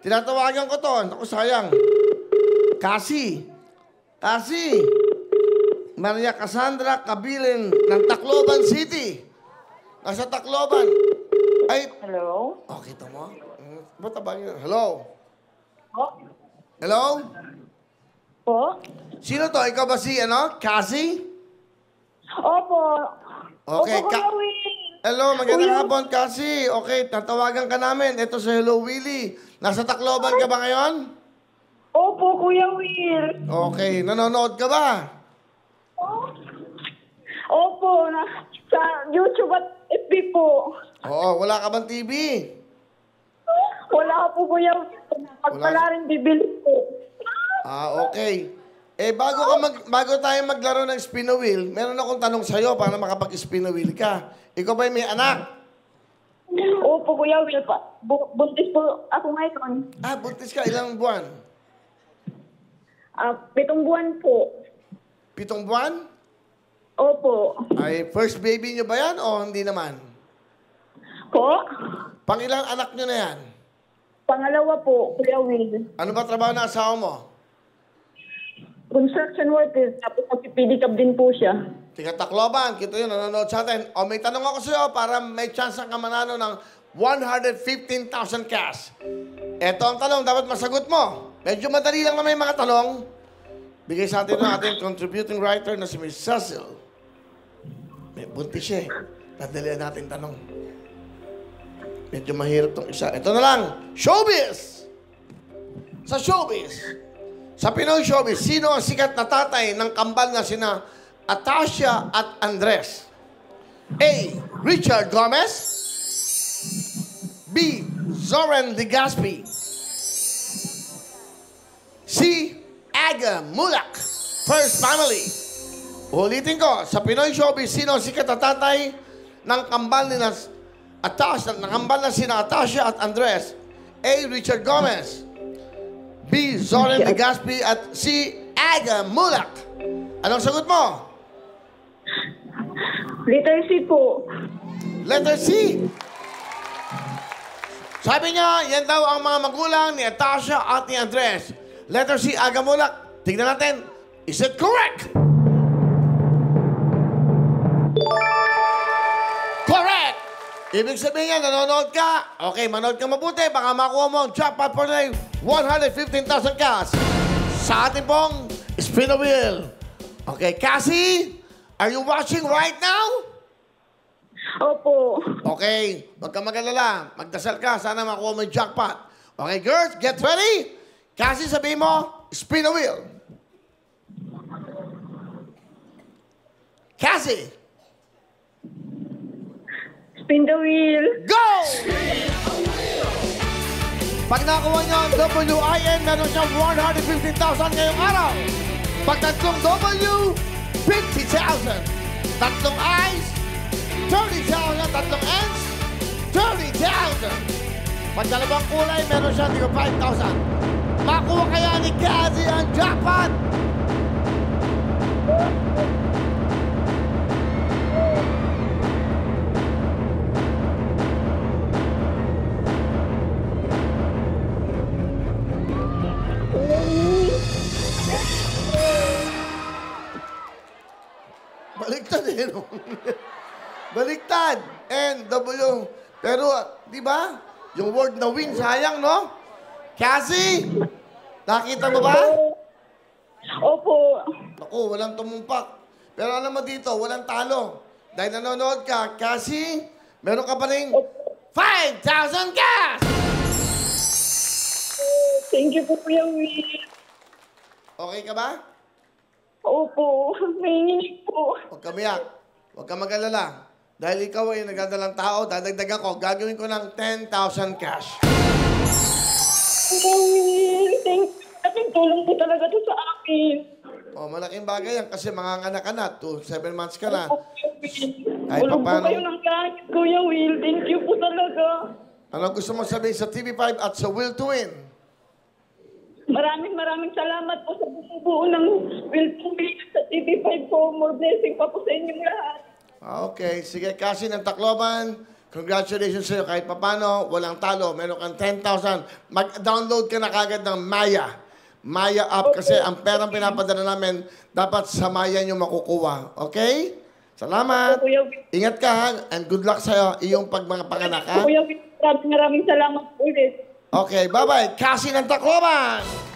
Tinatawagan ko to. Naku, sayang. Cassie. Maria Cassandra Cabilin ng Tacloban City. Nasa Tacloban. Ay. Hello? Oh, kita mo? Ba't tabang yun? Hello? Po? Hello? Po? Sino to? Ikaw ba si, Cassie? Opo. Okay. Opo, Kuya Will. Hello, magandang Kuya- hapon, Cassie. Okay, tatawagan ka namin. Ito si Hello Willie. Nasa Tacloban ka ba ngayon? Opo, Kuya Will. Okay, nanonood ka ba? Opo, sa YouTube at FB po. Oo, wala ka bang TV? Wala po, Kuya Will. Pagpala rin bibili po. Okay. Bago tayo maglaro ng spin a wheel, meron akong tanong sa'yo para makapag-spin a wheel ka. Ikaw ba'y may anak? Opo, Kuya Will. Buntis po ako ngayon. Buntis ka. Ilang buwan? 7 buwan po. 7 buwan? Opo. Ay, first baby nyo ba yan o hindi naman? Po? Pangilang anak nyo na yan? Pangalawa po, Kuya Will. Ano ba trabaho na asawa mo? Construction worker. Tapos magpipidikab din po siya. Tiga Tacloban, kita yun, nanonood sa atin. O may tanong ako sa'yo para may chance ka manalo ng 115,000 cash. Ito ang tanong, dapat masagot mo. Medyo madali lang na may mga tanong. Bigay sa atin ng ating contributing writer na si Miss Cecil. May buntis siya eh. Dadalian natin tanong. Medyo mahirap tong isa. Ito na lang, showbiz! Sa showbiz, sa Pinoy showbiz, sino ang sikat na tatay ng kambal na sina Atasha at Andres? A. Richard Gomez. B. Zoran Legaspi. C. Aga Mulak. First family. Ulitin ko, sa Pinoy showbiz, sino ang sikat na tatay ng kambal ni Atasha, ng kambal na sina Atasha at Andres? A. Richard Gomez. B. Zoran Legaspi at C. Aga Mulak. Anong sagot mo? Letter C po. Letter C. Sabi niya, yan daw ang mga magulang ni Atasha at ni Andres. Letter C, Aga Mulak. Tignan natin. Is it correct? Correct! Ibig sabihin niya, nanonood ka. Okay, manood ka mabuti. Baka makuha mo ang jackpot for today. 115,000 cash. Sa ating pong spin a wheel. Okay, Cassie, are you watching right now? Opo. Okay, huwag ka mag-alala. Magdasal ka. Sana makuha mo yung jackpot. Okay, girls, get ready. Cassie, sabihin mo, spin a wheel. Cassie. Spin the wheel. Go! Pag nakuha niyo ang WIN, meron siyang 115,000 ngayong araw. Pag tatlong W, 50,000. Tatlong I's, 30,000. Tatlong N's, 30,000. Pag dalawang kulay, meron siyang 5,000. Makuha kaya ni Cassie ang jackpot? Baliktad eh, no? Baliktad. N, W. Pero, di ba? Yung word na win, sayang, no? Cassie, nakita mo ba? Opo. Naku, walang tumumpak. Pero alam mo dito, walang talo. Dahil nanonood ka, Cassie, meron ka pa rin 5,000 cash! Thank you po, Kuya Will. Okay ka ba? Opo. May po. Huwag ka miyak. Huwag ka mag-alala. Dahil ikaw ay nagdadalang tao, dadagdagan ko, gagawin ko ng 10,000 cash. Kuya Will, thank you. Malaking tulong po talaga to sa akin. Malaking bagay yan kasi manganganak ka na. 7 months ka na. Opo, Kuya Will. Kahit Tulong po paano. kayo ng kahit, Kuya Will. Thank you po talaga. Ano gusto mo sabihin sa TV5 at sa Will to Win? Maraming salamat po sa buo ng Will to Win sa TV5 po. More blessing pa po sa inyong lahat. Okay. Sige, Cassie ng Tacloban. Congratulations sa'yo. Kahit papano, walang talo. Meron kang 10,000. Mag-download ka na kagad ng Maya. Maya app kasi ang perang pinapadala namin, dapat sa Maya nyo makukuha. Okay? Salamat. Kuya Will. Ingat ka ha. And good luck sa'yo. Iyong panganak ha. Kuya Will, maraming salamat ulit. Okay, bye-bye. Cassie ng Tacloban!